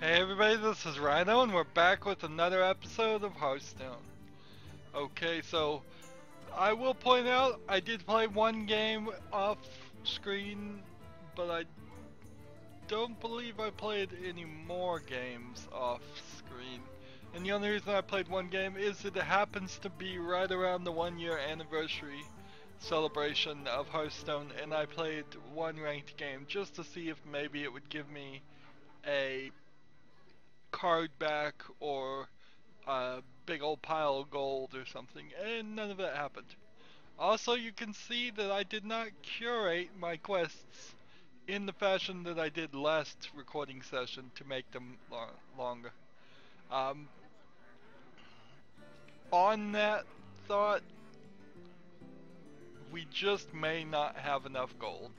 Hey everybody, this is Rydo, and we're back with another episode of Hearthstone. Okay, so I will point out I did play one game off screen, but I don't believe I played any more games off screen. And the only reason I played one game is that it happens to be right around the 1 year anniversary celebration of Hearthstone, and I played one ranked game just to see if maybe it would give me a card back or a big old pile of gold or something, and none of that happened. Also, you can see that I did not curate my quests in the fashion that I did last recording session to make them longer. Um, on that thought, we just may not have enough gold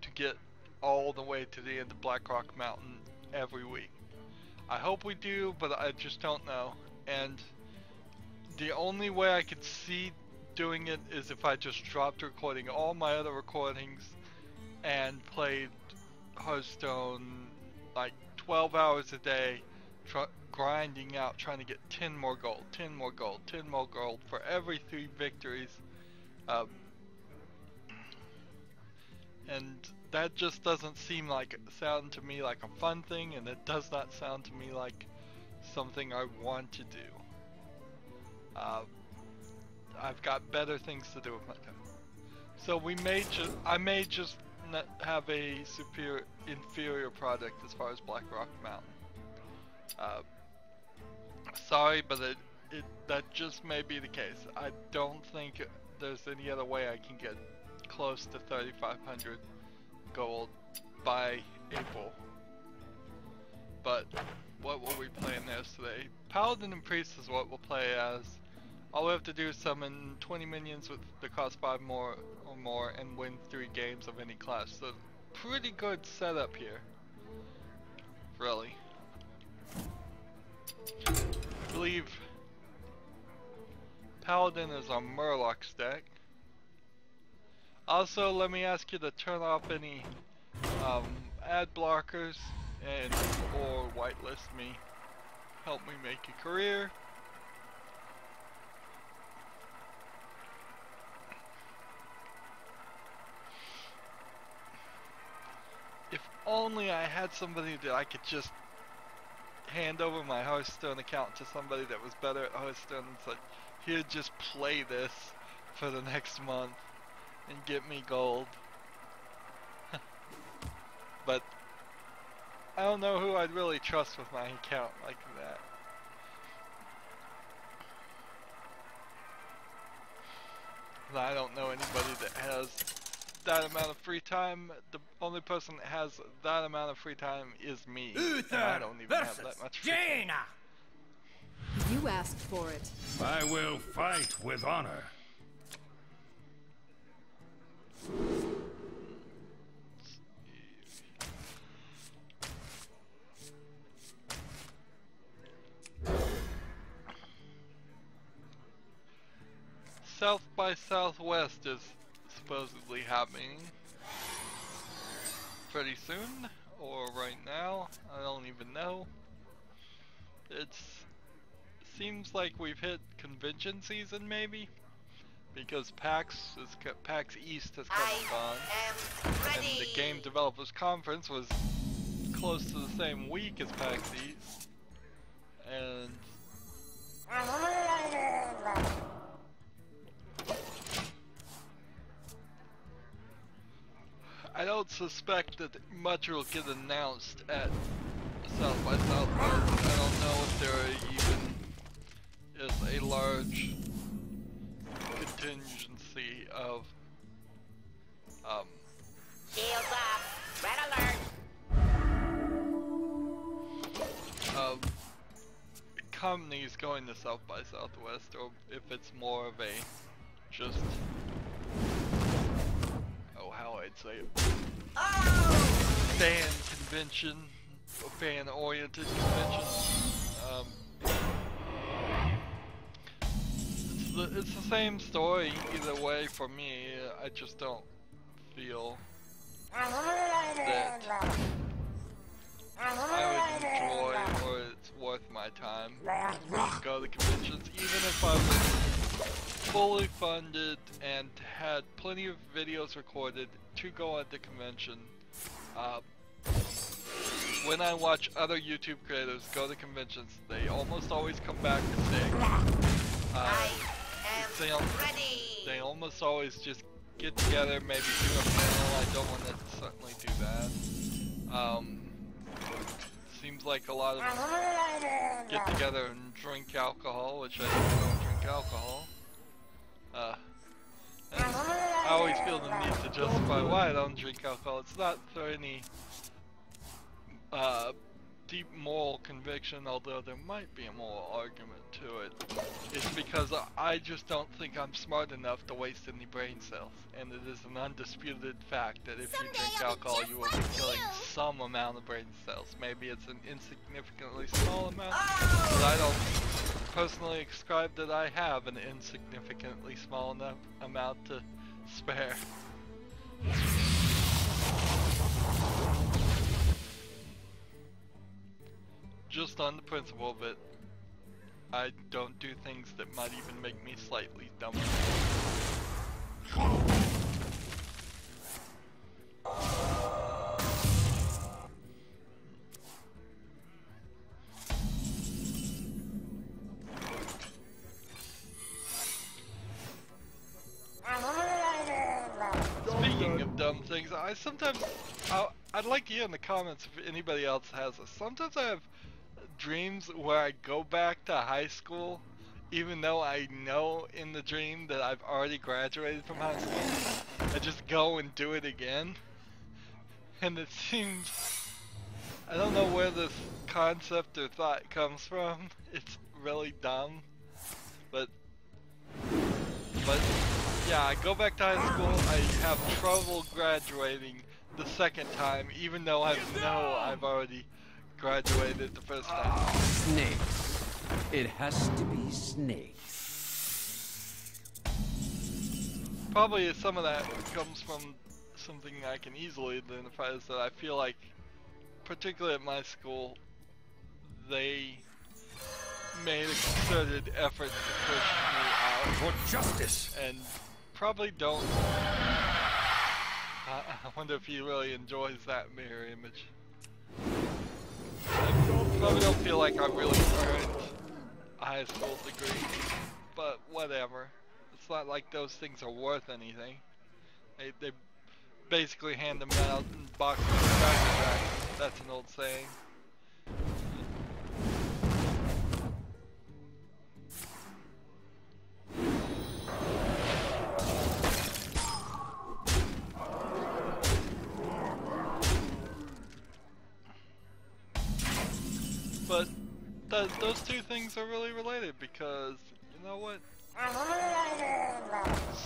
to get all the way to the end of Blackrock Mountain every week. I hope we do, but I just don't know. And the only way I could see doing it is if I just dropped recording all my other recordings and played Hearthstone like 12 hours a day, grinding out, trying to get 10 more gold, 10 more gold, 10 more gold for every 3 victories. And that just doesn't sound to me like a fun thing, and it does not sound to me like something I want to do. I've got better things to do with my time. So I may just not have a inferior product as far as Blackrock Mountain. Sorry, but that just may be the case. I don't think there's any other way I can get close to 3,500 gold by April. But what will we play in this today? Paladin and Priest is what we'll play as. All we have to do is summon 20 minions with the cost 5 more or more and win 3 games of any class. So pretty good setup here. Really. I believe Paladin is on Murloc's deck. Also, let me ask you to turn off any ad blockers and or whitelist me. Help me make a career. If only I had somebody that I could just hand over my Hearthstone account to somebody that was better at Hearthstone and said, here, just play this for the next month and get me gold. But I don't know who I'd really trust with my account like that. And I don't know anybody that has that amount of free time. The only person that has that amount of free time is me. And I don't even have that much free time. You asked for it. I will fight with honor. South by Southwest is supposedly happening pretty soon, or right now. I don't even know. Seems like we've hit convention season, maybe, because PAX East has come and gone, and the Game Developers Conference was close to the same week as PAX East, and I don't suspect that much will get announced at South by Southwest. I don't know if there even is a large contingency of Shields up. Red alert. of companies going to South by Southwest, or if it's more of a just how I'd say it, fan convention, a fan oriented convention. It's the same story either way for me. I just don't feel that I would enjoy fully funded and had plenty of videos recorded to go at the convention. When I watch other YouTube creators go to conventions, they almost always come back sick. They almost always just get together, maybe do a panel. I don't want to certainly do that. Seems like a lot of them get together and drink alcohol, which I don't drink alcohol. And I always feel the need to justify why I don't drink alcohol. It's not for any deep moral conviction, although there might be a moral argument to it. It's because I just don't think I'm smart enough to waste any brain cells. And it is an undisputed fact that if you drink alcohol, you will be killing some amount of brain cells. Maybe it's an insignificantly small amount, but I don't personally ascribe that I have an insignificantly small enough amount to spare. Just on the principle of it, I don't do things that might even make me slightly dumber. Speaking of dumb things, I'd like to hear in the comments if anybody else has this. Sometimes I have dreams where I go back to high school, even though I know in the dream that I've already graduated from high school. I just go and do it again. And it seems, I don't know where this concept or thought comes from. It's really dumb. But yeah, I go back to high school, I have trouble graduating the second time, even though I know I've already graduated the first time. Snakes. It has to be snakes. Probably some of that comes from something I can easily identify, is that I feel like, particularly at my school, they made a concerted effort to push me out. For justice! And probably don't. I wonder if he really enjoys that mirror image. I probably don't feel like I really earned a high school degree, but whatever. It's not like those things are worth anything. They basically hand them out in boxes of back. That's an old saying. But those two things are really related because, you know what?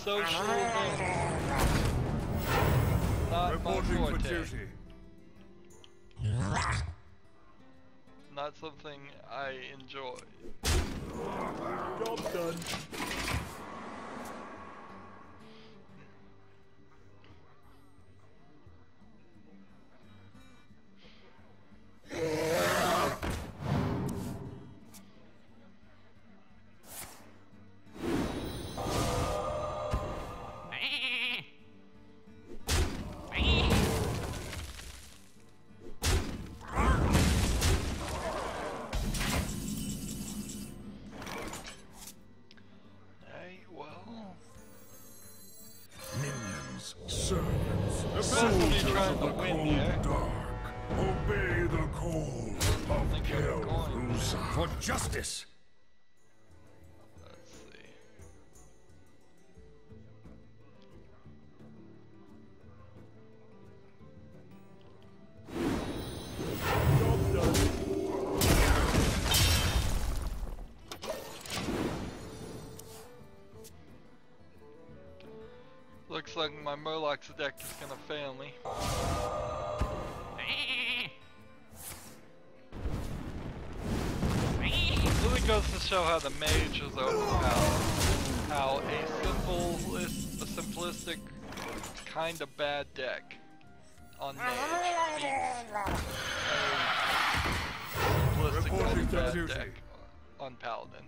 Social things, not my forte. Not something I enjoy. Job done. For justice! Let's see. Job done. Looks like my Murloc's deck is gonna fail me. Really goes to show how the mage is overpowered. How a simplistic kind of bad deck on mage beats a simplistic kind of bad deck on paladin.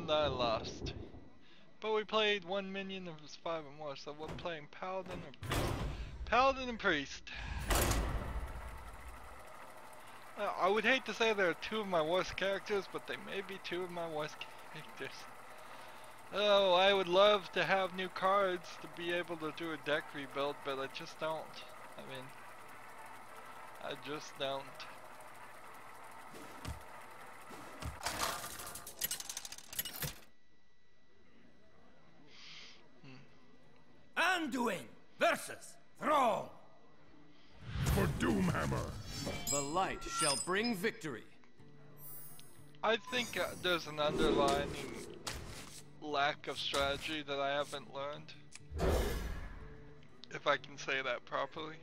and I lost. But we played one minion, it was 5 or more, so we're playing Paladin or Priest. Paladin and Priest. I would hate to say they're 2 of my worst characters, but they may be 2 of my worst characters. Oh, I would love to have new cards to be able to do a deck rebuild, but I just don't. I mean, I just don't. Anduin versus Thrall. For Doomhammer. The light shall bring victory. I think there's an underlying lack of strategy that I haven't learned. If I can say that properly.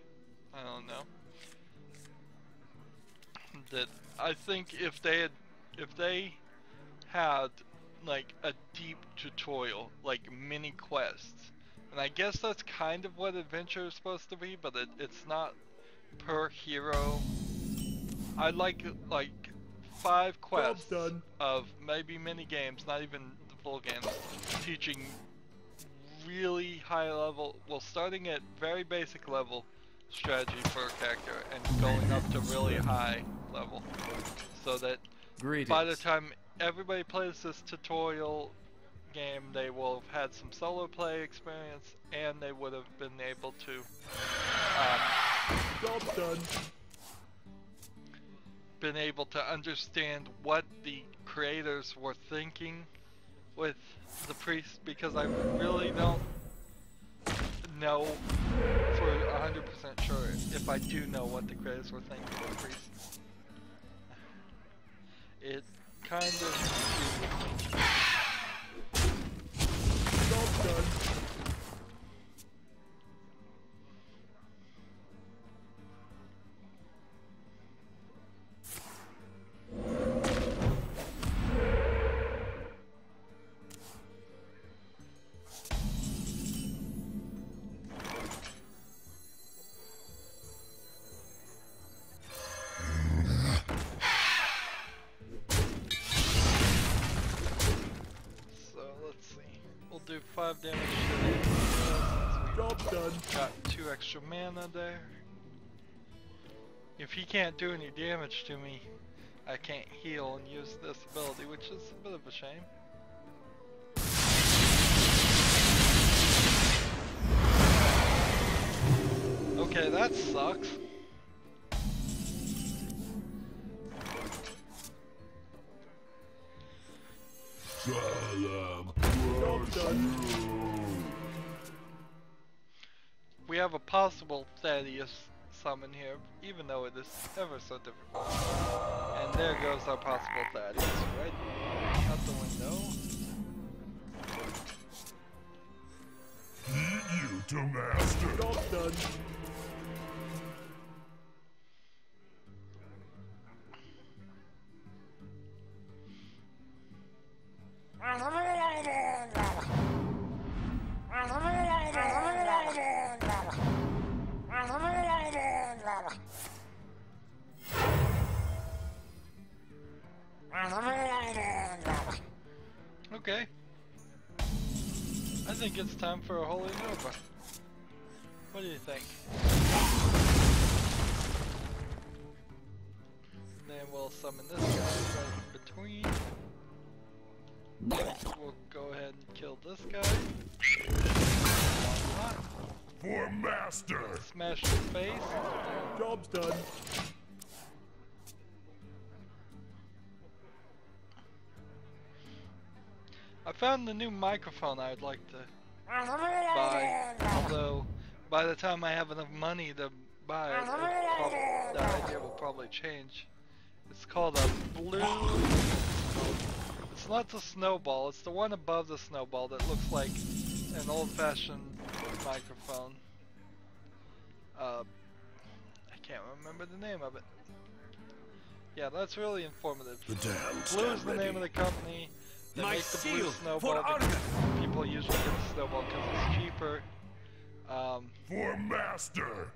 I don't know. That I think if they had like a deep tutorial, like mini quests, and I guess that's kind of what adventure is supposed to be, but it's not per hero. I'd like 5 quests of maybe mini games, not even the full games, teaching really high level, well, starting at very basic level strategy for a character and going up to really high level, so that by the time everybody plays this tutorial game, they will have had some solo play experience, and they would have been able to Job done. been able to understand what the creators were thinking with the priest, because I really don't know for 100% sure if I do know what the creators were thinking with the priest. It kind of Job done. do 5 damage to it. Job done. Got 2 extra mana there. If he can't do any damage to me, I can't heal and use this ability, which is a bit of a shame. Okay, that sucks. We have a possible Thaddeus summon here, even though it is ever so difficult. And there goes our possible Thaddeus, right out the window. Need you to master. Job done. Okay. I think it's time for a Holy Nova. What do you think? Then we'll summon this guy right in between. We'll go ahead and kill this guy. For master. Smash his face. Job's done. I found the new microphone I'd like to buy, although by the time I have enough money to buy it, the idea will probably change. It's called a blue... It's not the snowball, it's the one above the snowball that looks like an old-fashioned microphone. I can't remember the name of it. Yeah, that's really informative. Blue is the name of the company. They make the blue snowball. People usually get the snowball because it's cheaper. For master.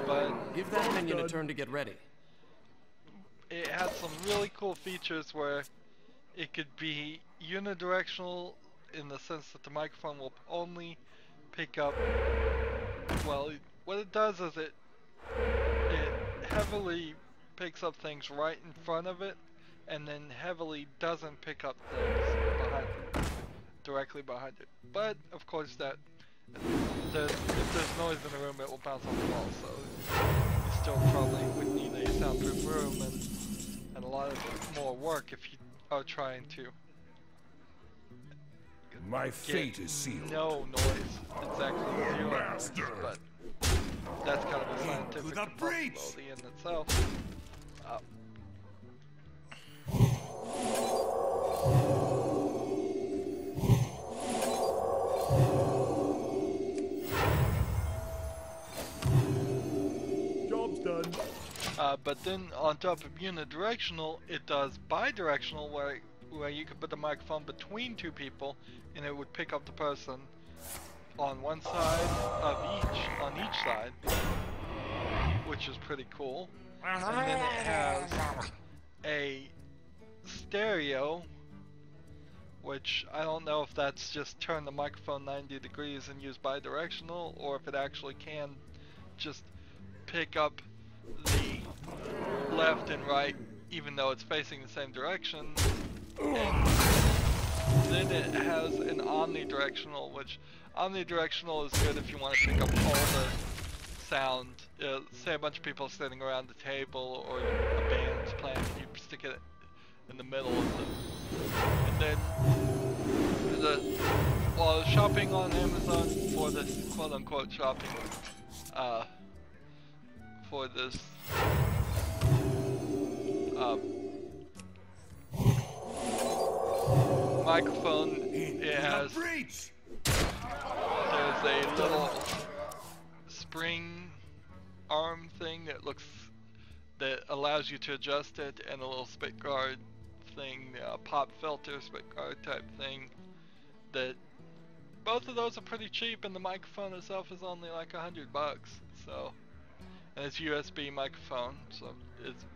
But give that minion a turn to get ready. It had some really cool features where it could be unidirectional in the sense that the microphone will only pick up, well, what it does is it heavily picks up things right in front of it, and then heavily doesn't pick up things directly behind it. But of course that if there's noise in the room, it will bounce off the wall, so you still probably would need a soundproof room and a lot of more work if you are trying to My fate is sealed. no noise, exactly For zero master. noise, but that's kind of a scientific the breach. impossibility in itself. Job's done. But then on top of unidirectional, it does bidirectional, where you could put the microphone between two people, and it would pick up the person on one side of on each side, which is pretty cool. And then it has a stereo, which I don't know if that's just turn the microphone 90 degrees and use bidirectional, or if it actually can just pick up the left and right even though it's facing the same direction. And then it has an omnidirectional, which omnidirectional is good if you want to pick up all the sound. Say a bunch of people sitting around the table, or a band's playing, and you stick it in the middle of them. And then while I was shopping on Amazon for this quote-unquote shopping, for this microphone, it has, there's a little spring arm thing that allows you to adjust it, and a little spit guard thing, pop filter spit guard type thing, that both of those are pretty cheap, and the microphone itself is only like $100, so, and it's USB microphone, so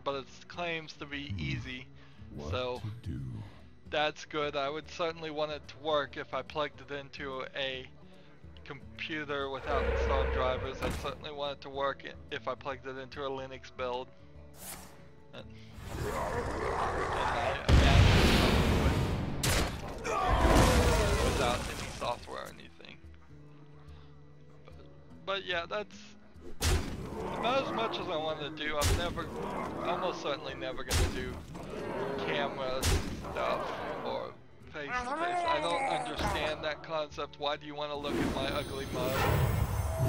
but it claims to be easy, so that's good. I would certainly want it to work if I plugged it into a computer without installed drivers. I'd certainly want it to work if I plugged it into a Linux build. And I imagine without any software or anything. But yeah, that's about as much as I want to do. I'm almost certainly never going to do camera stuff or face to face. I don't understand that concept. Why do you want to look at my ugly mug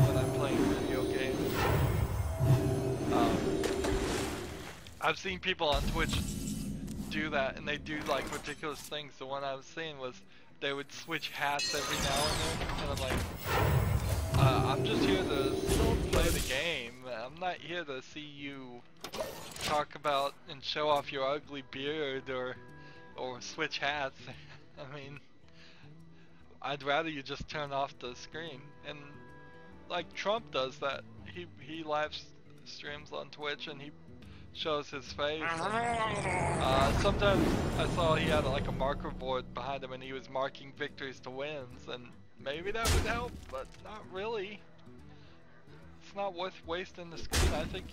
when I'm playing video games? I've seen people on Twitch do that, and they do like ridiculous things. The one I was seeing was they would switch hats every now and then, and I'm like, I'm just here to play the game. I'm not here to see you talk about and show off your ugly beard or switch hats. I mean, I'd rather you just turn off the screen. And like Trump does that. He live streams on Twitch and he shows his face. Sometimes I saw he had like a marker board behind him and he was marking victories to wins, and maybe that would help, but not really. It's not worth wasting the screen. I think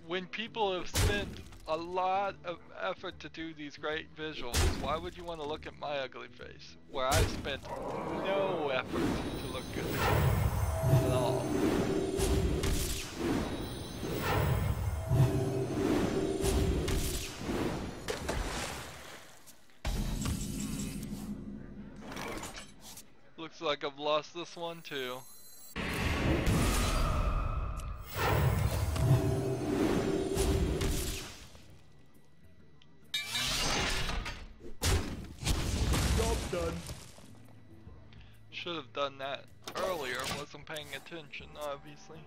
when people have spent a lot of effort to do these great visuals, why would you want to look at my ugly face, where I've spent no effort to look good at all? Looks like I've lost this one too. Job's done. Should have done that earlier. Wasn't paying attention, obviously.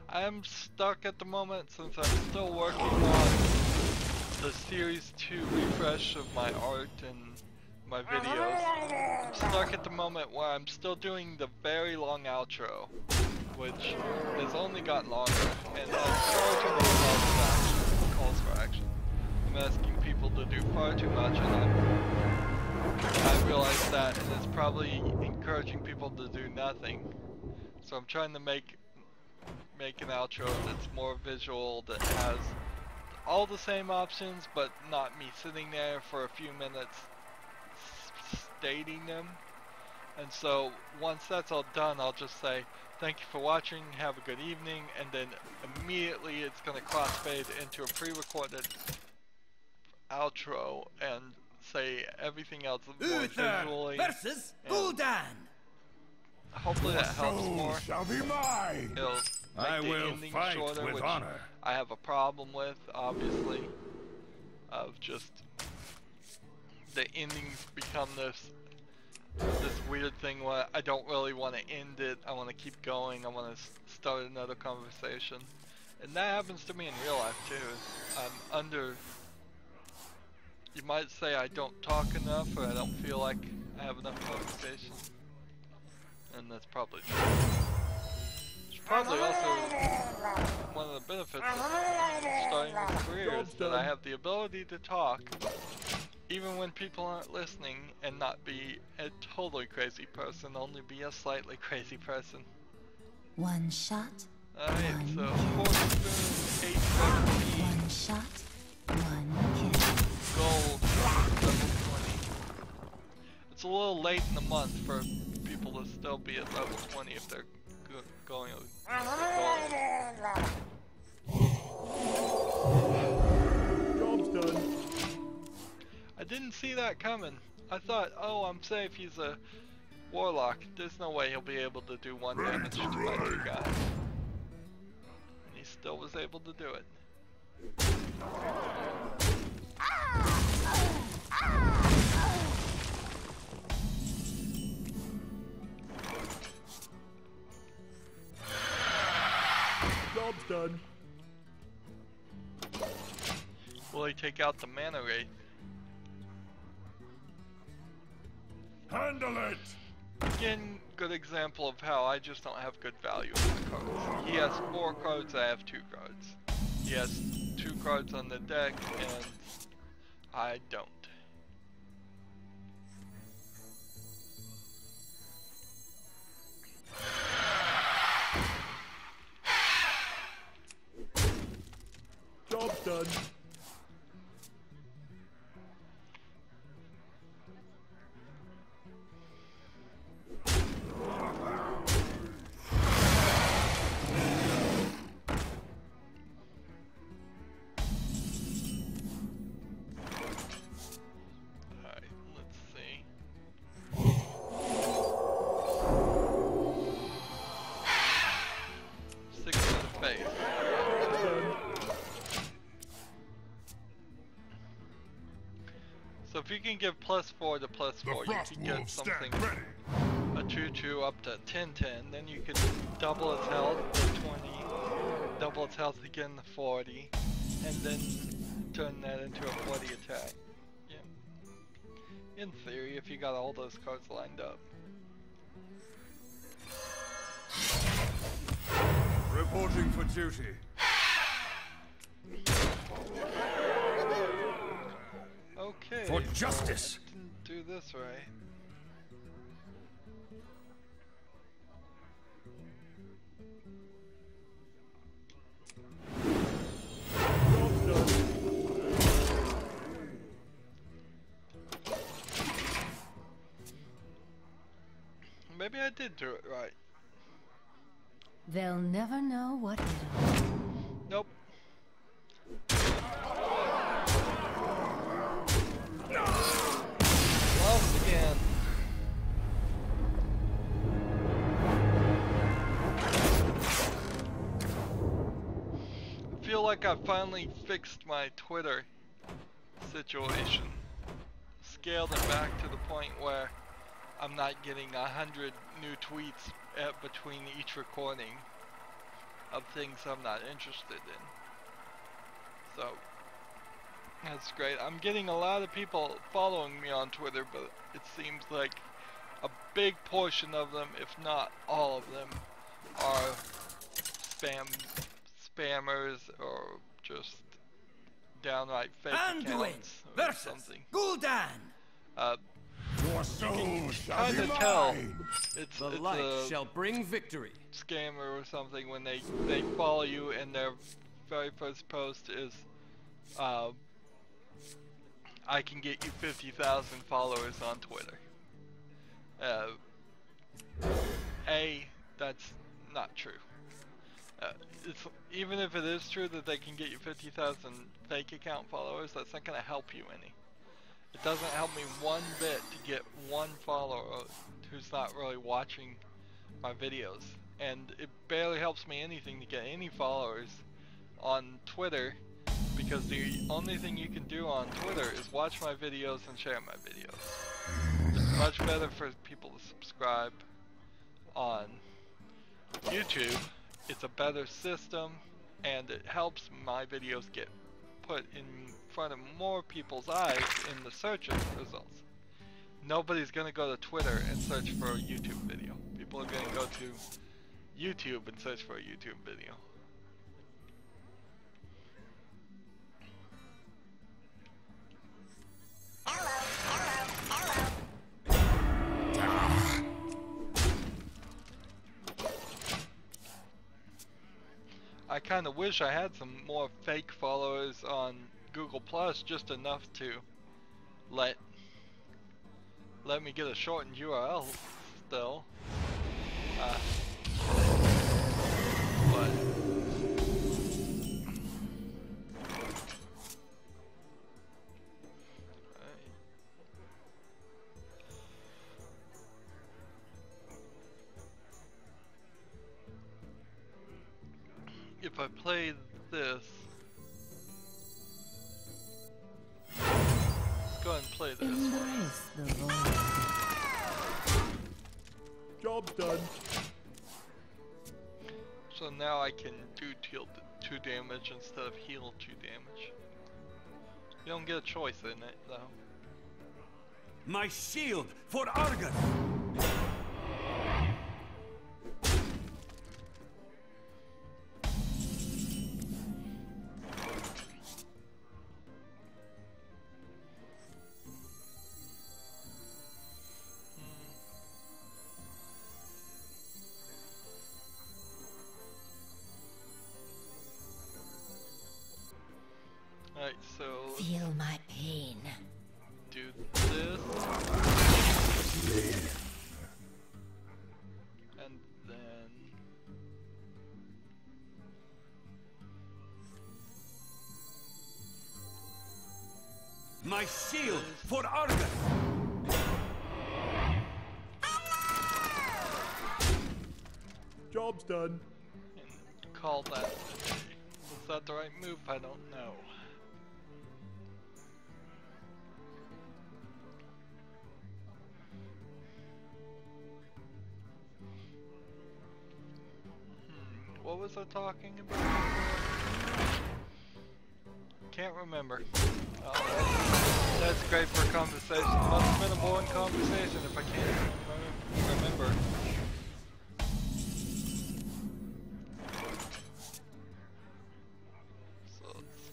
I am stuck at the moment since I'm still working on the Series 2 refresh of my art and my videos. I'm stuck at the moment where I'm still doing the very long outro, which has only gotten longer, and has far too many calls for action. I'm asking people to do far too much, and I realize that, and it's probably encouraging people to do nothing. So I'm trying to make an outro that's more visual, that has all the same options, but not me sitting there for a few minutes stating them. And so once that's all done, I'll just say thank you for watching, have a good evening, and then immediately it's going to crossfade into a pre-recorded outro and say everything else more visually. Versus Gul'dan. Hopefully that helps more. Shall be mine. It'll I make the will ending fight shorter, with which honor. I have a problem with, obviously, of just the endings become this weird thing where I don't really want to end it. I want to keep going. I want to start another conversation, and that happens to me in real life too. I'm under. You might say I don't talk enough, or I don't feel like I have enough conversation, and that's probably true. It's probably also one of the benefits of starting this career is that I have the ability to talk even when people aren't listening, and not be a totally crazy person, only be a slightly crazy person. One shot. Alright, so 4 spoons, 8 recipe, One shot. One kill. gold, level 20. It's a little late in the month for people to still be at level 20 if they're going for gold. Job's done. I didn't see that coming. I thought, oh, I'm safe, he's a warlock. There's no way he'll be able to do 1 damage to my 2 guys. And he still was able to do it. Job's done. Will he take out the mana rate? Handle it! Again, good example of how I just don't have good value in my cards. He has 4 cards, I have 2 cards. He has 2 cards on the deck, and I don't. Job's done. Alright, let's see. Six to the face. So if you can give +4 to +4, you can get something, a 2/2 up to 10/10, then you could double its health to 20, double its health again to 40, and then turn that into a 40 attack. Yeah. In theory, if you got all those cards lined up. Reporting for duty. Okay. For justice. I didn't do this right. Job's done. Maybe I did do it right. They'll never know what hit 'em. Nope. Lost again. I feel like I finally fixed my Twitter situation. Scaled it back to the point where I'm not getting 100 new tweets between each recording of things I'm not interested in. So That's great. I'm getting a lot of people following me on Twitter, but it seems like a big portion of them, if not all of them, are spammers or just downright fake accounts or something. Gul'dan! Your soul shall Kind be of tell mine. it's The a light shall bring victory. scammer or something when they follow you and their very first post is I can get you 50,000 followers on Twitter. That's not true. Even if it is true that they can get you 50,000 fake account followers, that's not going to help you any. It doesn't help me one bit to get one follower who's not really watching my videos. And it barely helps me anything to get any followers on Twitter, because the only thing you can do on Twitter is watch my videos and share my videos. It's much better for people to subscribe on YouTube. It's a better system, and it helps my videos get put in front of more people's eyes in the search results. Nobody's going to go to Twitter and search for a YouTube video. People are going to go to YouTube and search for a YouTube video. I kind of wish I had some more fake followers on Google Plus, just enough to let me get a shortened URL still. But if I play this, let's go ahead and play this. Embrace the void. Job's done. So now I can do deal 2 damage instead of heal 2 damage. You don't get a choice in it though. My shield for Argus! Alright, so Feel my pain. do this. And then My shield for Argus! Job's done. and call that a day. Was that the right move? I don't know. What was I talking about? Can't remember. Oh, that's great for conversation. Must have been a boring conversation if I can't remember. So let's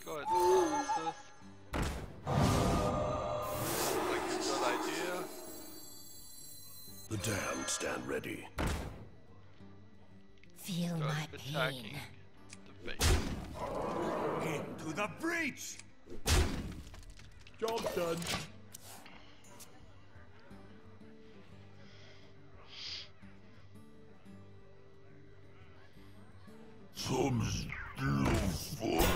go ahead and pause this. Looks like a good idea. The damned stand ready. Feel Start my attacking pain. the face. Into the breach! Job's done. Some still funny.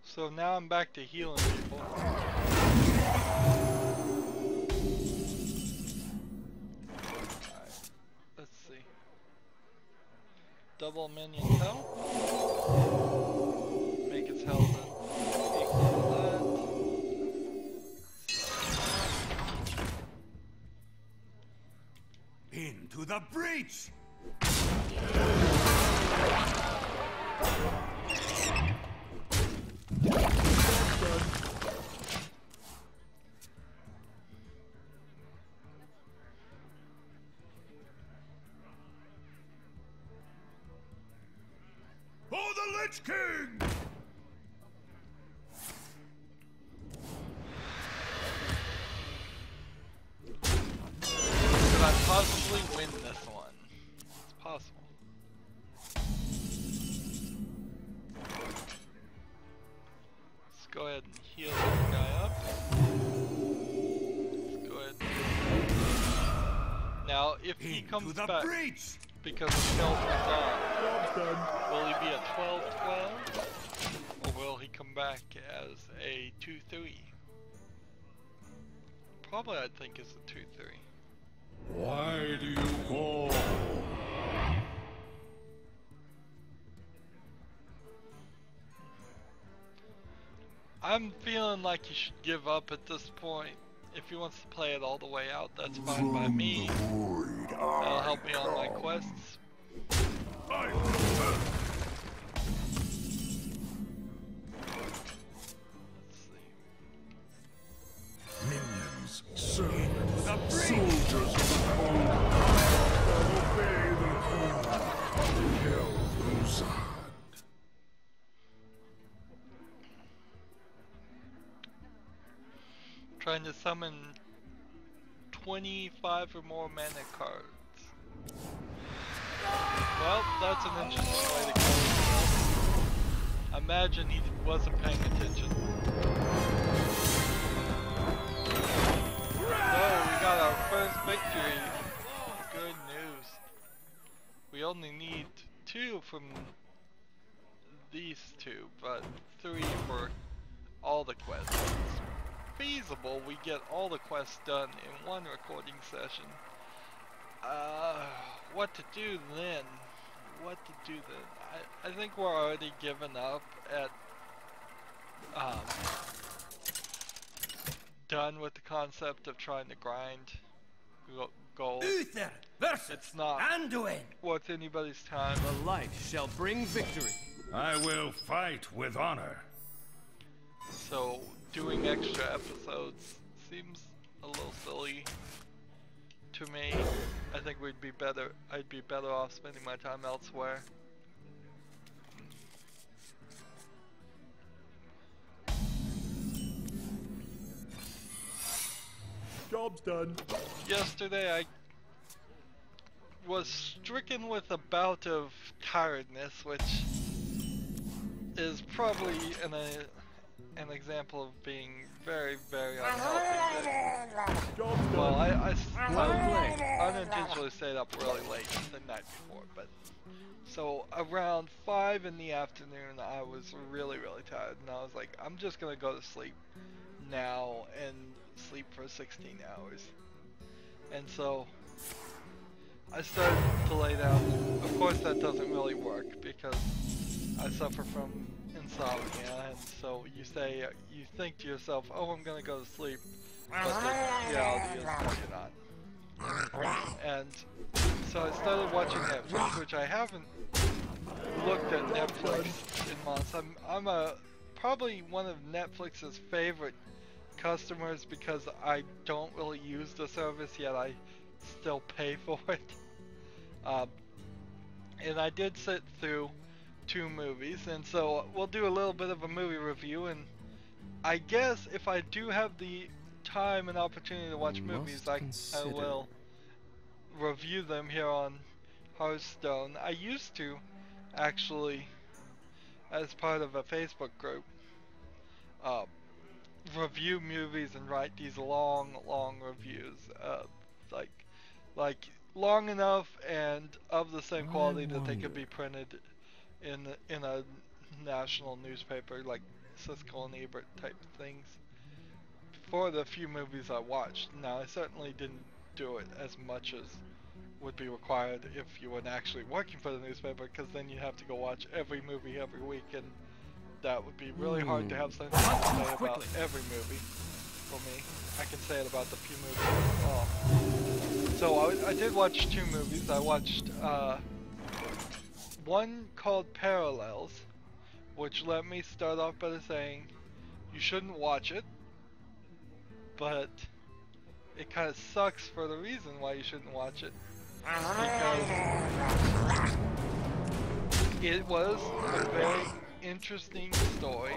So now I'm back to healing people. Alright, let's see. Double minion health. Make its health equal to that. Into the breach! For the Lich King! Could I possibly win this one? It's possible. Let's go ahead and heal this guy up. Let's go ahead and... Now, if he comes back breach! because the health is on, Job's done. will he be a 12-12? Or will he come back as a 2-3? Probably I'd think is a 2-3. Why do you call? I'm feeling like he should give up at this point. If he wants to play it all the way out, that's fine by me. That'll help me on my quests. Minions, servants, soldiers of the cold. Obey the call. Kill Uzad. Trying to summon 25 or more mana cards. Well, that's an interesting way to go. Imagine he wasn't paying attention. So we got our first victory. Good news. We only need 2 from these 2, but 3 for all the quests. It's feasible we get all the quests done in one recording session. What to do then? What to do then? I think we're already giving up at done with the concept of trying to grind gold. Uther versus It's not Anduin! worth anybody's time. The light shall bring victory. I will fight with honor. So doing extra episodes seems a little silly to me. I think I'd be better off spending my time elsewhere. Job's done. Yesterday I was stricken with a bout of tiredness, which is probably an example of being very, very unhealthy. Job's done. Well, I unintentionally stayed up really late the night before, but so around 5 in the afternoon I was really, really tired, and I was like, I'm just gonna go to sleep now and sleep for 16 hours. And so I started to lay down. Of course that doesn't really work because I suffer from insomnia, and so you think to yourself, oh, I'm gonna go to sleep, but the reality is no, you're not. And so I started watching Netflix, which I haven't looked at Netflix in months. I'm probably one of Netflix's favorite customers because I don't really use the service, yet I still pay for it. And I did sit through 2 movies, and so we'll do a little bit of a movie review, and I guess if I do have the time and opportunity to watch movies, I will review them here on Hearthstone. I used to actually, as part of a Facebook group, review movies and write these long reviews, like long enough and of the same quality that they could be printed in a national newspaper, like Siskel and Ebert type things, for the few movies I watched. Now I certainly didn't do it as much as would be required if you weren't actually working for the newspaper, because then you have to go watch every movie every week, and that would be really hard to have something to say about every movie for me. I can say it about the few movies I saw. So I did watch 2 movies. I watched one called Parallels, which let me start off by saying you shouldn't watch it, but it kind of sucks for the reason why you shouldn't watch it, because it was a very interesting story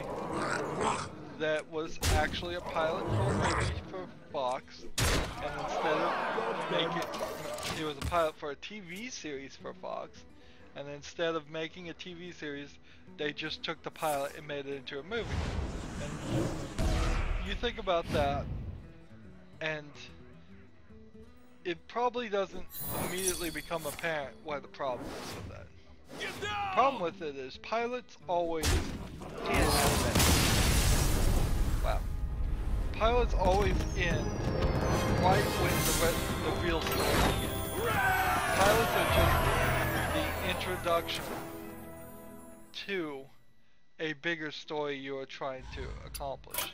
that was actually a pilot for a movie for Fox, and instead of making it was a pilot for a TV series for Fox, and instead of making a TV series, they just took the pilot and made it into a movie. And you think about that, and it probably doesn't immediately become apparent what the problem is with that. The problem with it is pilots always end. Wow. Pilots always end right when the real story begins. Pilots are just the introduction to a bigger story you are trying to accomplish.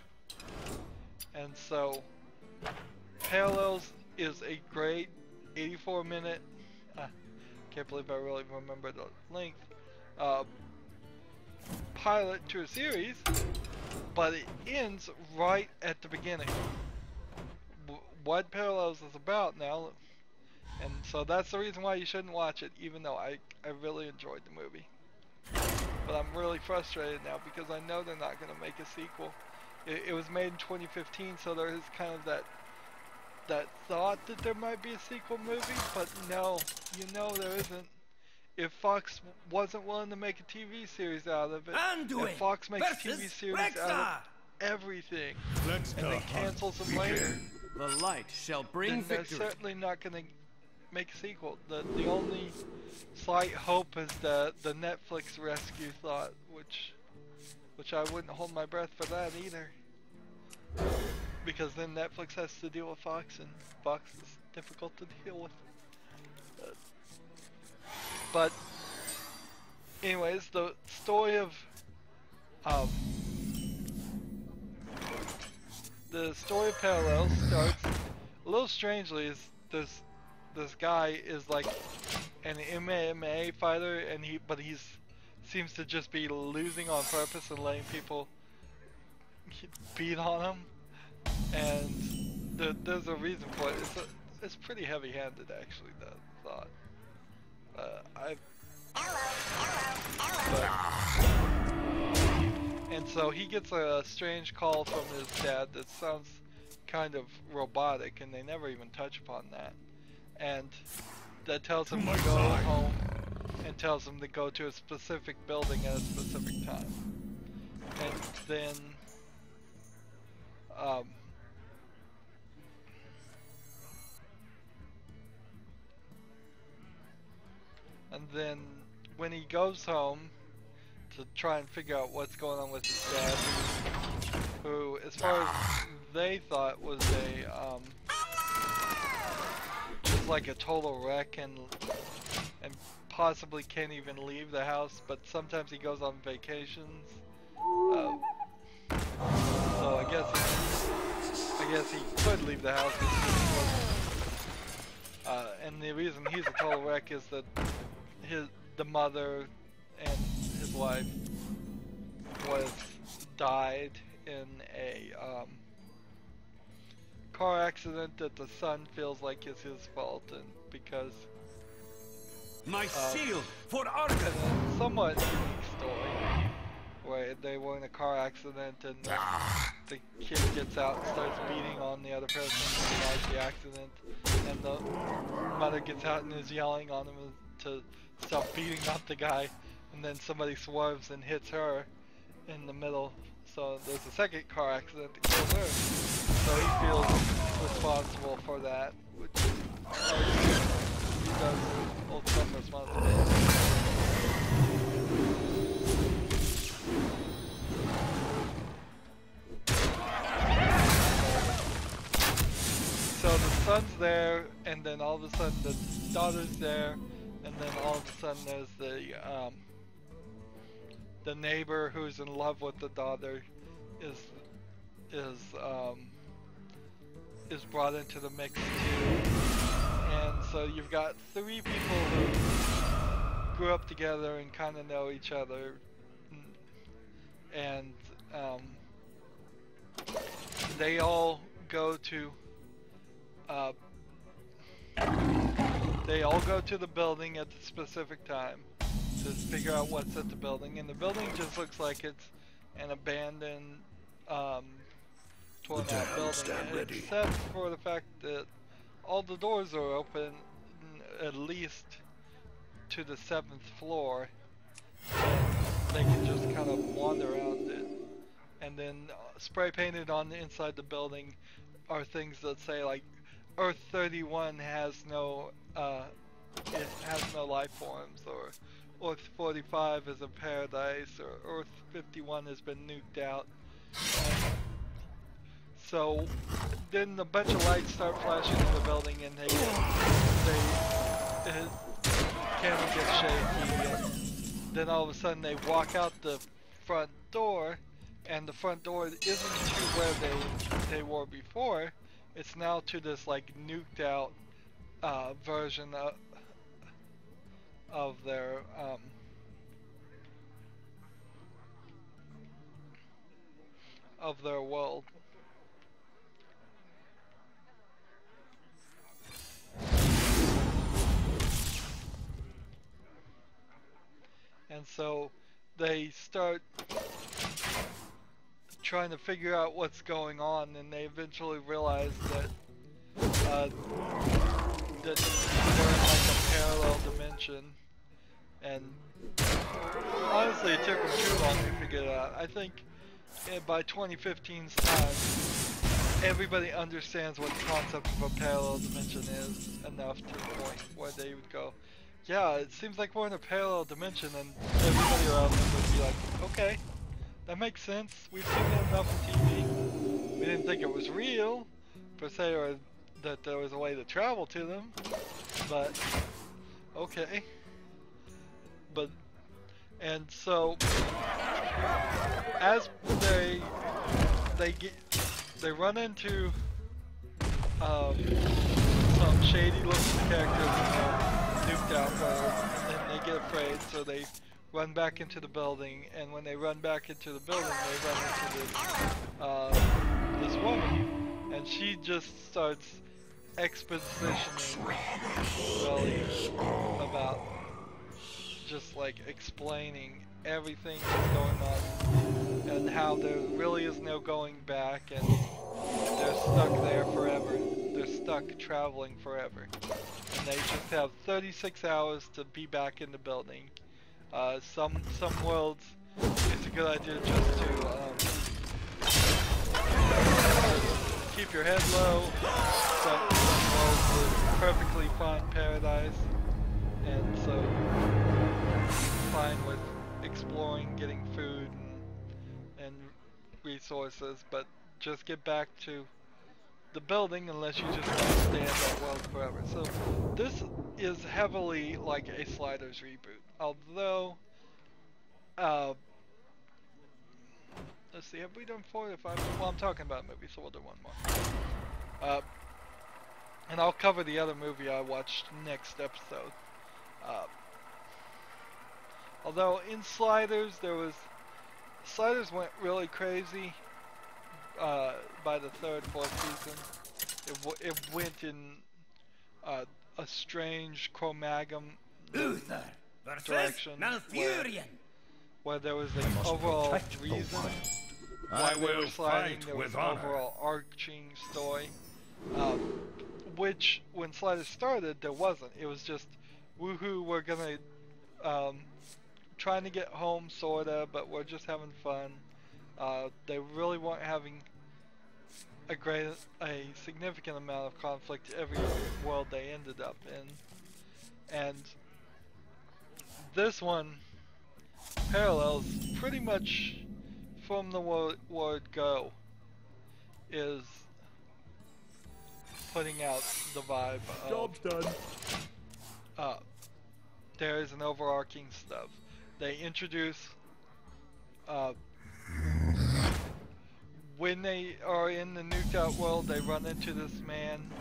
And so, Parallels is a great 84-minute, can't believe I really remember the length, pilot to a series, but it ends right at the beginning. What Parallels is about now, and so that's the reason why you shouldn't watch it, even though I really enjoyed the movie. But I'm really frustrated now because I know they're not going to make a sequel. It was made in 2015, so there is kind of that thought that there might be a sequel movie, but no, there isn't. If Fox wasn't willing to make a TV series out of it, if Fox makes a TV series out of everything, and then cancels them later, the light shall bring victory. They're certainly not going to make a sequel. The only slight hope is the Netflix rescue thought, which I wouldn't hold my breath for that either. Because then Netflix has to deal with Fox, and Fox is difficult to deal with. But anyways, the story of Parallels starts a little strangely. Is this guy is like an MMA fighter, and he seems to just be losing on purpose and letting people beat on him. And there's a reason for it. It's pretty heavy-handed, actually. That thought. And so he gets a strange call from his dad that sounds kind of robotic, and they never even touch upon that. And that tells him to go home, and tells him to go to a specific building at a specific time. And then when he goes home to try and figure out what's going on with his dad, who as far as they thought was just like a total wreck and possibly can't even leave the house, but sometimes he goes on vacations. So I guess he could leave the house. And the reason he's a total wreck is that the mother and his wife died in a car accident that the son feels like is his fault, and because my shield for Argus. Somewhat unique story where they were in a car accident and the kid gets out and starts beating on the other person who caused the accident, and the mother gets out and is yelling on him to stop beating up the guy, and then somebody swerves and hits her in the middle, so there's a second car accident that kills her. So he feels responsible for that, which he does hold some responsibility. So the son's there, and then all of a sudden the daughter's there, and then all of a sudden there's the neighbor who's in love with the daughter is brought into the mix too, so you've got three people who grew up together and kind of know each other, and they all go to the building at the specific time to figure out what's at the building, and the building just looks like it's an abandoned, torn out building, except for the fact that all the doors are open, at least to the 7th floor, and they can just kind of wander around it. And then spray painted on the inside of the building are things that say like Earth 31 has no it has no life forms, or Earth 45 is a paradise, or Earth 51 has been nuked out. So then a bunch of lights start flashing in the building, and the camera gets shaky, and then all of a sudden they walk out the front door, and the front door isn't to where they were before. It's now to this like nuked out version of their world. And so they start trying to figure out what's going on, and they eventually realize that that they're in like a parallel dimension. And honestly, it took them too long to figure it out. I think by 2015's time, everybody understands what the concept of a parallel dimension is enough to the point where they would go, yeah, it seems like we're in a parallel dimension, and everybody around them would be like, okay, that makes sense. We've seen it enough on TV. We didn't think it was real, per se, or that there was a way to travel to them, but okay. But, and so, as they run into some shady looking characters in their nuked out world, and then they get afraid, so they run back into the building, and when they run back into the building, they run into this woman, and she just starts expositioning really about just like explaining everything that's going on, and how there really is no going back, and they're stuck there forever. They're stuck traveling forever, and they just have 36 hours to be back in the building. Some worlds, it's a good idea just to keep your head low. Some worlds is perfectly fine paradise, and so fine with exploring, getting food and resources, but just get back to the building unless you just want to stay in that world forever. So this is heavily like a Sliders reboot, although let's see, have we done 4 or 5? Well, I'm talking about a movie, so we'll do one more. And I'll cover the other movie I watched next episode. Although in Sliders, Sliders went really crazy by the 3rd, 4th season. It went in a strange Chromagam direction where there was an overall reason why they were sliding. There was an overall arching story, which when Sliders started there wasn't. It was just, woohoo, we're gonna trying to get home sorta, but we're just having fun. They really weren't having a significant amount of conflict every world they ended up in, and this one parallels pretty much from the word go, is putting out the vibe of Job's done. There is an overarching stuff. They introduce when they are in the nuked out world, they run into this man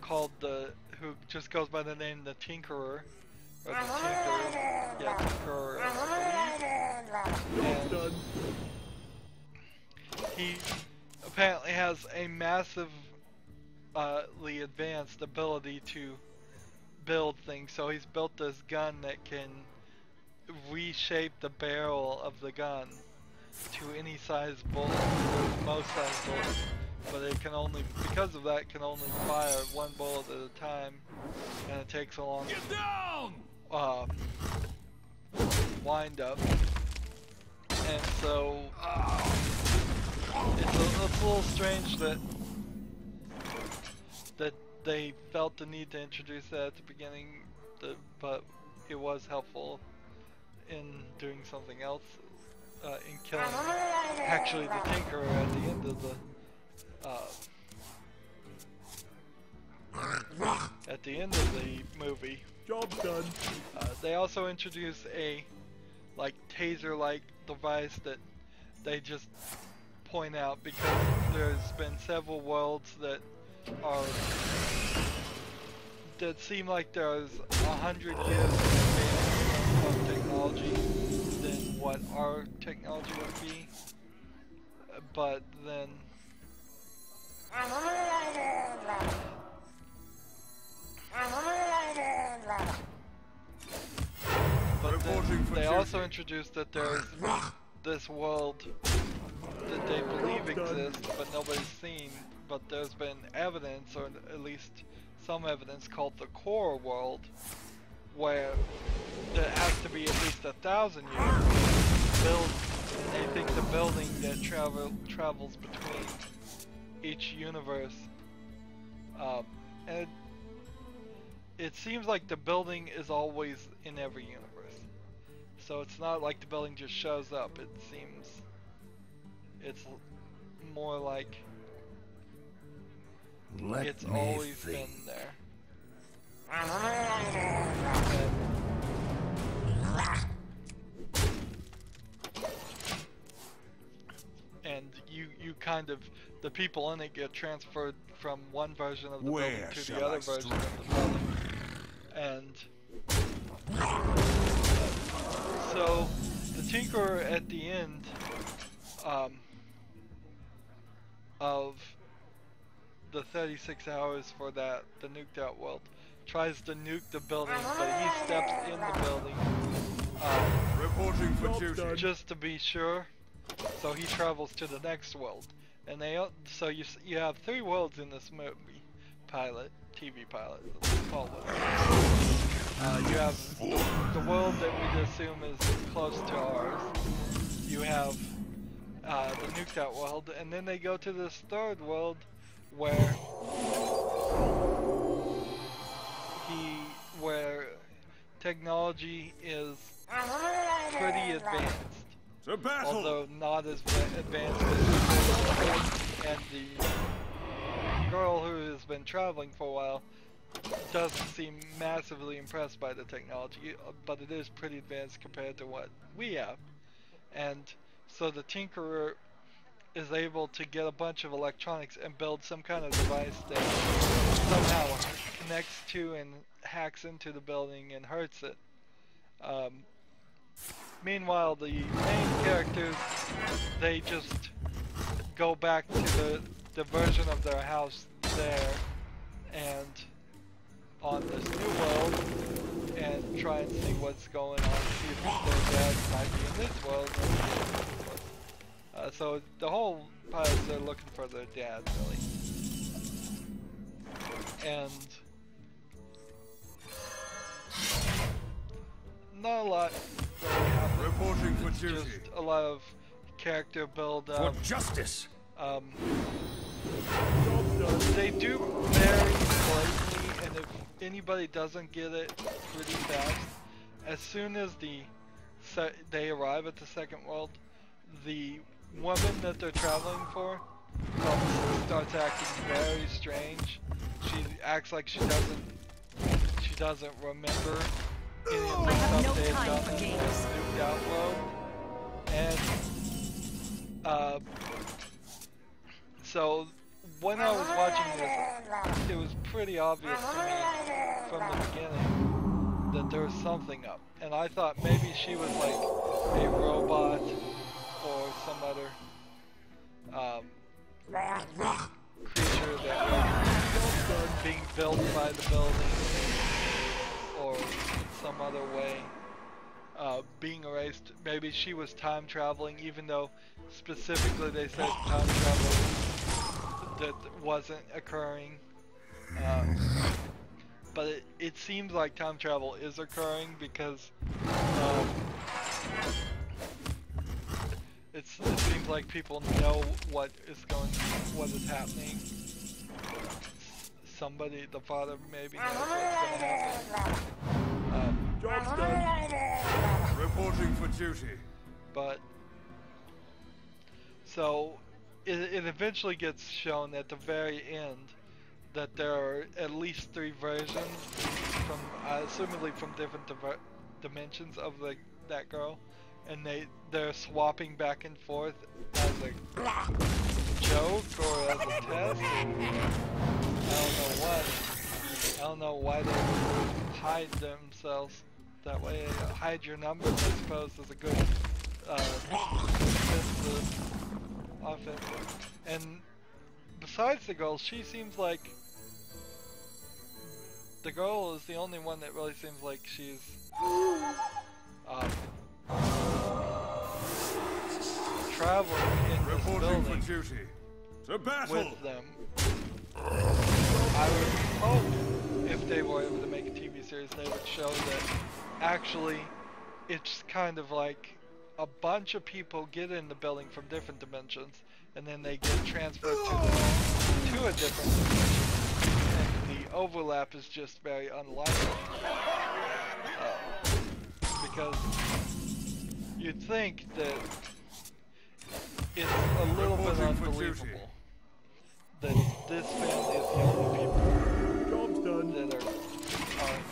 called who just goes by the name the Tinkerer, or the Tinker, yeah, Tinkerer, I believe. Done. He apparently has a massively advanced ability to build things. So he's built this gun that can reshape the barrel of the gun to any size bullet, or most size bullet. But it can only, because of that, can only fire one bullet at a time, and it takes a long wind up. And so it's a little strange that they felt the need to introduce that at the beginning, but it was helpful in doing something else, in killing actually the Tinkerer at the end of the movie. Job's done. They also introduced a taser-like device that they just point out because there's been several worlds that seem like there's 100 years in advance of technology than what our technology would be, but then they also introduced that there's this world that they believe exists but nobody's seen, but there's been evidence, or at least some evidence, called the core world, where there has to be at least 1,000 years built, and they think the building that travels between each universe, and it seems like the building is always in every universe. So it's not like the building just shows up. It seems it's more like it's always been there. And you kind of, the people in it get transferred from one version of the building to the other version of the building. And so the Tinkerer at the end of the 36 hours for the nuked out world tries to nuke the building, but he steps in the building Reporting for duty. just to be sure. So he travels to the next world, and so you have 3 worlds in this movie TV pilot, let's call it. You have the world that we assume is close to ours. You have the nuked out world, and then they go to this 3rd world where technology is pretty advanced. To battle. Although not as advanced as and the girl who has been traveling for a while doesn't seem massively impressed by the technology, but it is pretty advanced compared to what we have. And so the Tinkerer is able to get a bunch of electronics and build some kind of device that somehow connects to and hacks into the building and hurts it. Meanwhile, the main characters, they just go back to the version of their house there and on this new world and try and see what's going on, see if their dad might be in this world. So the whole pilot, they're looking for their dad, really. And not a lot really happens. Reporting for duty. Just a lot of character build up. For justice. They do very slightly, and if anybody doesn't get it pretty fast, as soon as they arrive at the 2nd world, the woman that they're traveling for starts acting very strange. She acts like she doesn't remember any of the stuff they had done in the nuked out world. And so when I was watching this, it was pretty obvious to me from the beginning that there was something up. And I thought maybe she was like a robot or some other creature that was being built by the building or some other way being erased. Maybe she was time traveling, even though specifically they said time travel that wasn't occurring. But it seems like time travel is occurring because it seems like people know what is happening. Somebody, the father, maybe knows what's going to happen. Job's done. Reporting for duty. But so it eventually gets shown at the very end that there are at least 3 versions from, assumedly from different dimensions of that girl, and they're swapping back and forth as a joke or as a test. I don't know why they would hide themselves that way. Hide your numbers, I suppose, is a good offense. And besides the girl, she seems like the girl is the only one that really seems like she's traveling in this building for duty. To battle. with them. I would hope if they were able to make a TV series, they would show that actually it's kind of like a bunch of people get in the building from different dimensions, and then they get transferred to a different dimension. And the overlap is just very unlikely. Because you'd think that it's a little bit unbelievable that this family is the only people that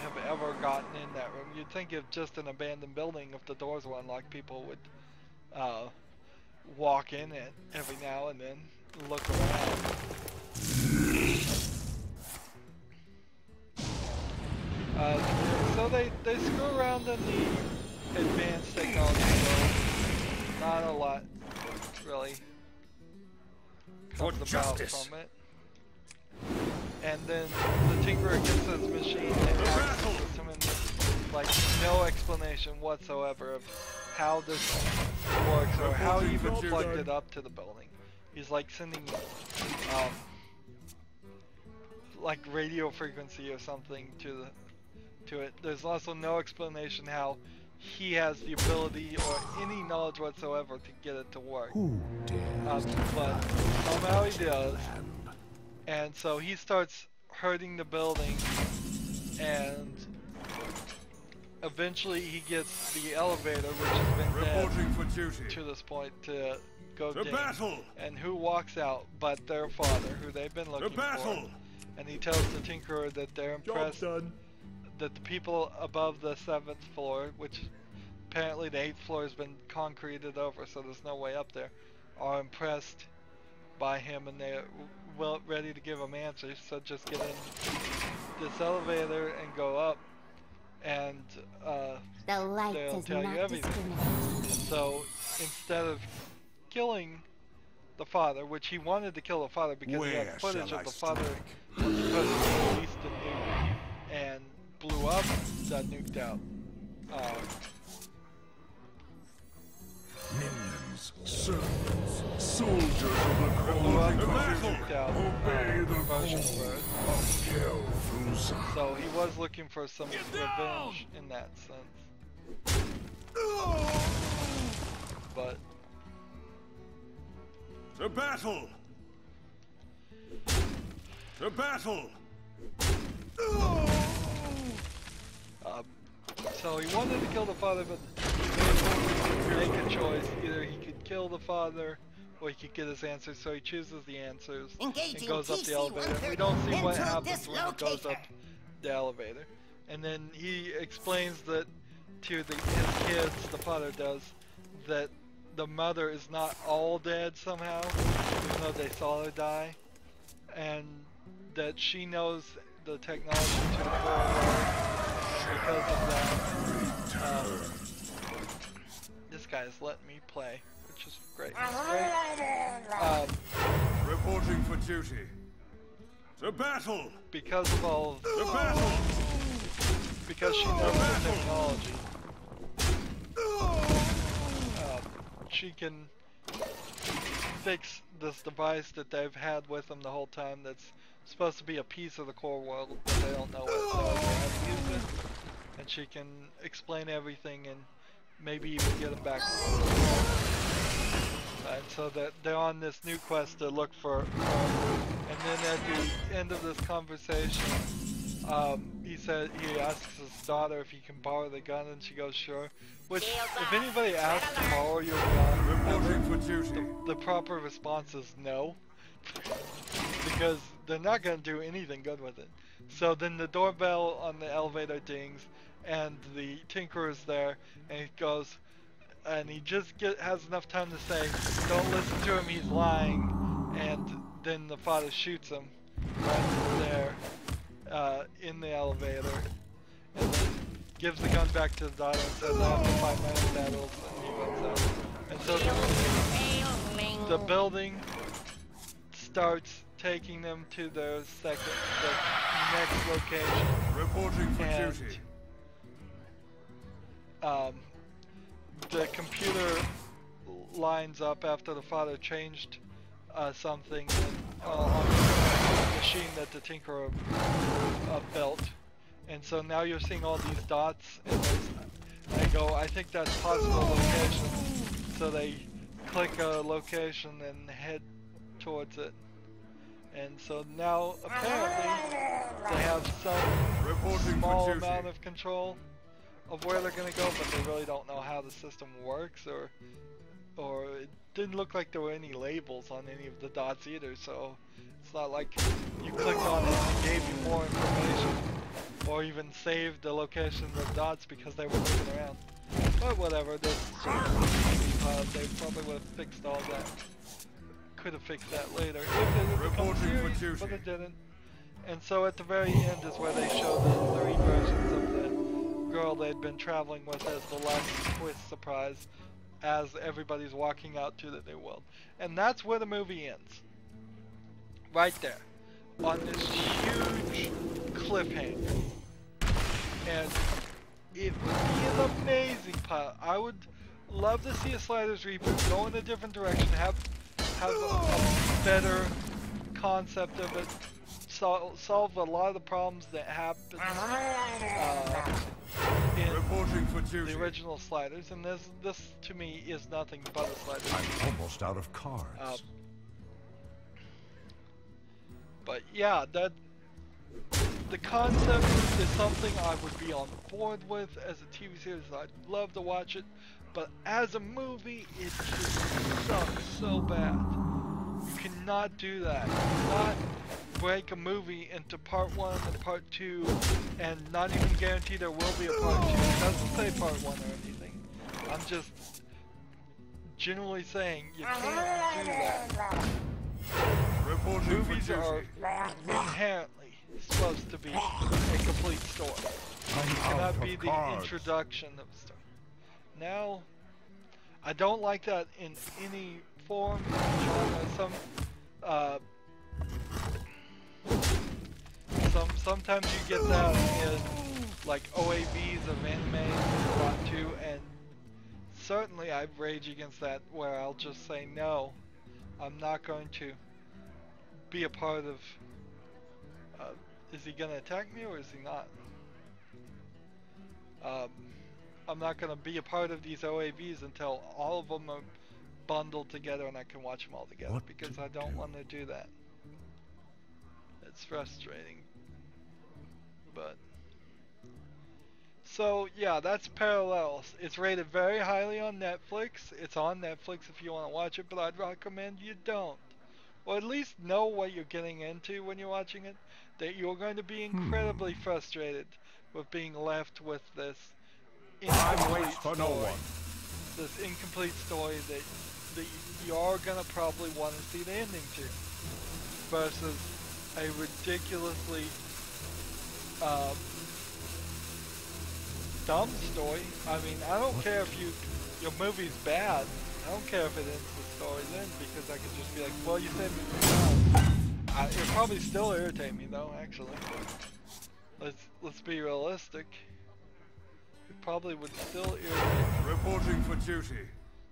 have ever gotten in that room. You'd think if just an abandoned building, if the doors were unlocked, people would walk in it every now and then, look around. So they screw around in the advanced technology world. Not a lot really comes about from it. And then the Tinkerer gets this machine and hacks the system, and like no explanation whatsoever of how this works or how he even plugged it up to the building. He's like sending like radio frequency or something to it. There's also no explanation how he has the ability or any knowledge whatsoever to get it to work. But somehow he does. And so he starts hurting the building, and eventually he gets the elevator, which has been dead to this point, to go down. And who walks out but their father, who they've been looking for. And he tells the Tinkerer that they're impressed that the people above the 7th floor, which apparently the 8th floor has been concreted over, so there's no way up there, are impressed by him, and they're ready to give him answers. So just get in this elevator and go up, and they'll tell you everything. So instead of killing the father, which he wanted to kill the father because he had footage of the father was supposed to release the nuke and blew up, got nuked out. Minions, servants, soldiers of the cause, obey the call. Kill Fusa. So he was looking for some revenge in that sense. But to battle! To battle! So he wanted to kill the father, but he made make a choice. Either he could kill the father, or he could get his answers. So he chooses the answers and goes up the elevator. And we don't see what happens when he goes up the elevator. And then he explains that to his kids, the father does, that the mother is not all dead somehow, even though they saw her die. and that she knows the technology to the core world because of that. This guy is letting me play, which is great. Reporting for duty. To battle! Because of all of To battle! because she knows the technology. She can fix this device that they've had with them the whole time that's supposed to be a piece of the core world, but they don't know it, so they have to use it. And she can explain everything and maybe even get them back. And so that they're on this new quest to look for her. And then at the end of this conversation, he asks his daughter if he can borrow the gun, and she goes sure. Which, if anybody asks to borrow your gun, the proper response is no, because they're not going to do anything good with it. So then the doorbell on the elevator dings, and the tinkerer's there, and he goes, and he just has enough time to say, don't listen to him, he's lying, and then the father shoots him right there in the elevator, and then gives the gun back to the daughter and says, after 5 minutes battles, and he runs out. And so the building starts taking them to the next location. Reporting for duty. The computer lines up after the father changed something on the machine that the tinkerer built. And so now you're seeing all these dots, and they go, I think that's possible location. So they click a location and head towards it. And so now apparently they have some small amount of control of where they're gonna go, but they really don't know how the system works, or it didn't look like there were any labels on any of the dots either, so it's not like you clicked on it and it gave you more information, or even saved the location of the dots because they were moving around. But whatever, they probably would have fixed all that. Could have fixed that later if it had become serious, but it didn't. And so at the very end is where they show the 3 versions of the girl they'd been traveling with as the last twist surprise, as everybody's walking out to the new world. And that's where the movie ends. Right there. On this huge cliffhanger. And it would be an amazing pilot. I would love to see a Sliders reboot, go in a different direction, have a better concept of it, solve a lot of the problems that happen in the original Sliders, and this to me is nothing but a Sliders. I'm almost out of cards. But yeah, the concept is something I would be on board with as a TV series. I'd love to watch it, but as a movie, it just sucks so bad. You cannot do that. You cannot break a movie into part 1 and part 2, and not even guarantee there will be a part 2. It doesn't say part 1 or anything. I'm just generally saying you can't do that. Movies are inherently supposed to be a complete story. It cannot be the introduction of a story. Now, I don't like that in any form, genre. Sometimes you get that in like OAVs of anime a lot too, and certainly I rage against that, where I'll just say no, I'm not going to be a part of. Is he gonna attack me or is he not? I'm not gonna be a part of these OAVs until all of them are bundled together and I can watch them all together, because I don't want to do that. It's frustrating. But so yeah, that's Parallels. It's rated very highly on Netflix. It's on Netflix if you want to watch it, but I'd recommend you don't. Or at least know what you're getting into when you're watching it. That you're going to be incredibly frustrated with being left with this incomplete story. This incomplete story that you're gonna probably want to see the ending to, versus a ridiculously dumb story. I mean, I don't care if your movie's bad. I don't care if it ends the story then, because I could just be like, well, you said it'd probably still irritate me though, actually. Let's be realistic. It probably would still irritate me. Reporting for duty.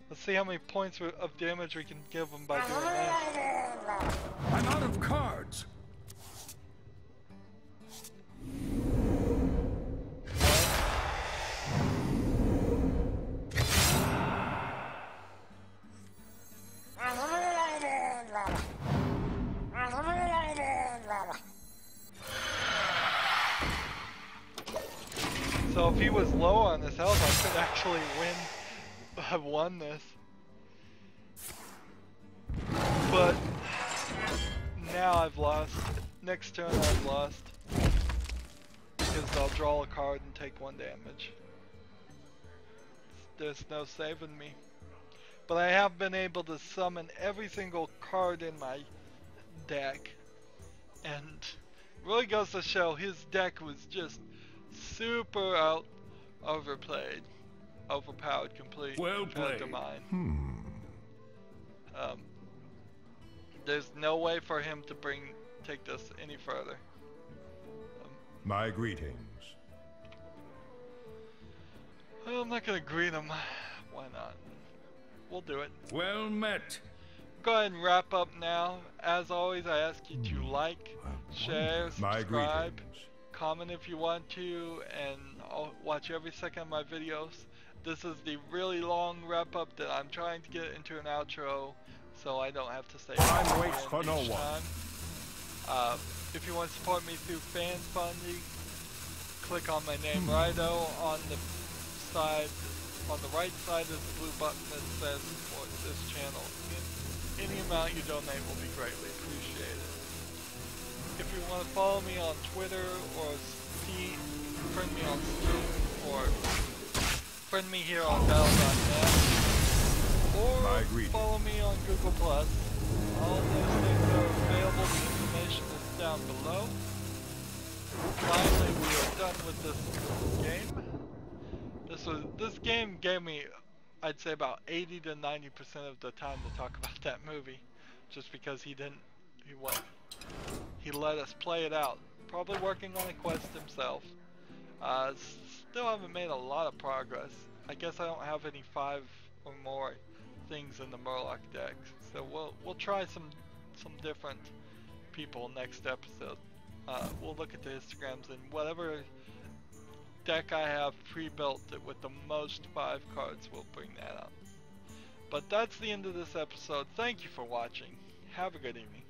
Let's see how many points of damage we can give them by doing this. I'm out of cards. So if he was low on his health, I could actually have won this. But now I've lost. Next turn I've lost. Because I'll draw a card and take 1 damage. There's no saving me. But I have been able to summon every single card in my deck. And really goes to show his deck was just super overpowered completely compared to mine. There's no way for him to take this any further. My greetings. Well, I'm not gonna greet him. Why not? We'll do it. Well met. Go ahead and wrap up now. As always, I ask you to like, share, subscribe, comment if you want to, and I'll watch every second of my videos. This is the really long wrap up that I'm trying to get into an outro, so I don't have to say Time waits for no one. Time. If you want to support me through fan funding, click on my name Rydo on the side. On the right side is the blue button that says support this channel. Any amount you donate will be greatly appreciated. If you want to follow me on Twitter or friend me on Steam or friend me here on Battle.net or follow me on Google+. All those things are available. The information is down below. Finally, we are done with this game. This game gave me, I'd say, about 80 to 90% of the time to talk about that movie, just because he let us play it out. Probably working on a quest himself. Still haven't made a lot of progress. I guess I don't have any 5 or more things in the Murloc deck, so we'll try some different people next episode. We'll look at the histograms and whatever deck I have pre-built with the most 5 cards, we'll bring that up. But that's the end of this episode. Thank you for watching. Have a good evening.